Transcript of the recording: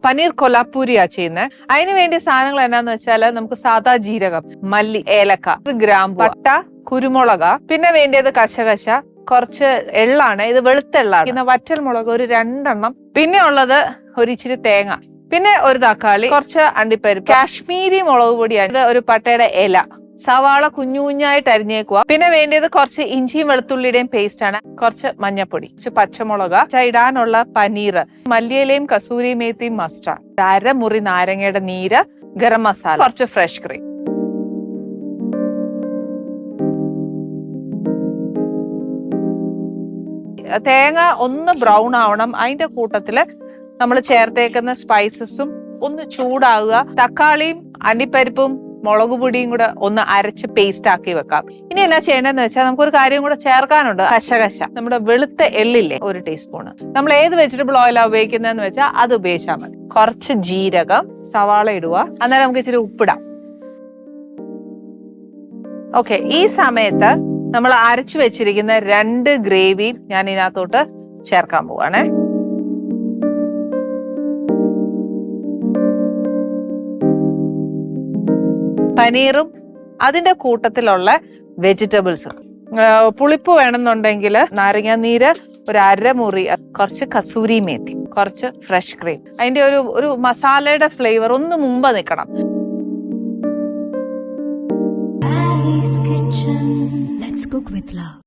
പനീർ കൊലാപ്പൂരിയാ ചെയ്യുന്നത്. അതിന് വേണ്ടിയ സാധനങ്ങൾ എന്നാന്ന് വെച്ചാൽ നമുക്ക് സാദാ ജീരകം, മല്ലി, ഏലക്ക, ഗ്രാമ്പു, പട്ട, കുരുമുളക്, പിന്നെ വേണ്ടിയത് കശകശ, കുറച്ച് എള്ളാണ്, ഇത് വെളുത്ത എള്ളാണ്, പിന്നെ വറ്റൽ മുളക് ഒരു 2 എണ്ണം, പിന്നെ ഉള്ളത് ഒരു ഇച്ചിരി തേങ്ങ, പിന്നെ ഒരു തക്കാളി, കുറച്ച് അണ്ടിപ്പരിപ്പ്, കാശ്മീരി മുളക് പൊടിയാണ്, ഒരു പട്ടയുടെ ഇല, സവാള കുഞ്ഞു കുഞ്ഞായിട്ട് അരിഞ്ഞേക്കുക, പിന്നെ വേണ്ടിയത് കുറച്ച് ഇഞ്ചിയും വെളുത്തുള്ളിയുടെയും പേസ്റ്റ് ആണ്, കുറച്ച് മഞ്ഞപ്പൊടി, കുറച്ച് പച്ചമുളക്, ഇടാനുള്ള പനീർ, മല്ലിയിലയും കസൂരി മേത്തിയും മസ്റ്റാർഡ്, 1/2 മുറി നാരങ്ങയുടെ നീര്, ഗരം മസാല, കുറച്ച് ഫ്രഷ് ക്രീം. തേങ്ങ ഒന്ന് ബ്രൗൺ ആവണം. അതിന്റെ കൂട്ടത്തില് നമ്മൾ ചേർത്തേക്കുന്ന സ്പൈസസും ഒന്ന് ചൂടാവുക. തക്കാളിയും അണ്ടിപ്പരിപ്പും മുളക് പൊടിയും കൂടെ ഒന്ന് അരച്ച് പേസ്റ്റ് ആക്കി വെക്കാം. ഇനി എന്നാ ചെയ്യേണ്ടതെന്ന് വെച്ചാൽ നമുക്കൊരു കാര്യം കൂടെ ചേർക്കാനുണ്ട്. കശകശ, നമ്മുടെ വെളുത്ത എള്ളില്ലേ, 1 ടീസ്പൂണ്. നമ്മൾ ഏത് വെജിറ്റബിൾ ഓയിലാണ് ഉപയോഗിക്കുന്നതെന്ന് വെച്ചാൽ അത് ഉപയോഗിച്ചാൽ മതി. കുറച്ച് ജീരകം, സവാള ഇടുക. അന്നേരം നമുക്ക് ഇച്ചിരി ഉപ്പിടാം. ഓക്കെ, ഈ സമയത്ത് നമ്മൾ അരച്ചു വെച്ചിരിക്കുന്ന 2 ഗ്രേവിയും ഞാൻ ഇതിനകത്തോട്ട് ചേർക്കാൻ പോവാണേ. പനീറും അതിന്റെ കൂട്ടത്തിലുള്ള വെജിറ്റബിൾസും. പുളിപ്പ് വേണമെന്നുണ്ടെങ്കിൽ നാരങ്ങ നീര് ഒരു 1/2 മുറി, കുറച്ച് കസൂരി മേത്തി, കുറച്ച് ഫ്രഷ് ക്രീം. അതിന്റെ ഒരു മസാലയുടെ ഫ്ലേവർ ഒന്ന് മുമ്പ് നിൽക്കണം. Ali's Kitchen. Let's cook with love.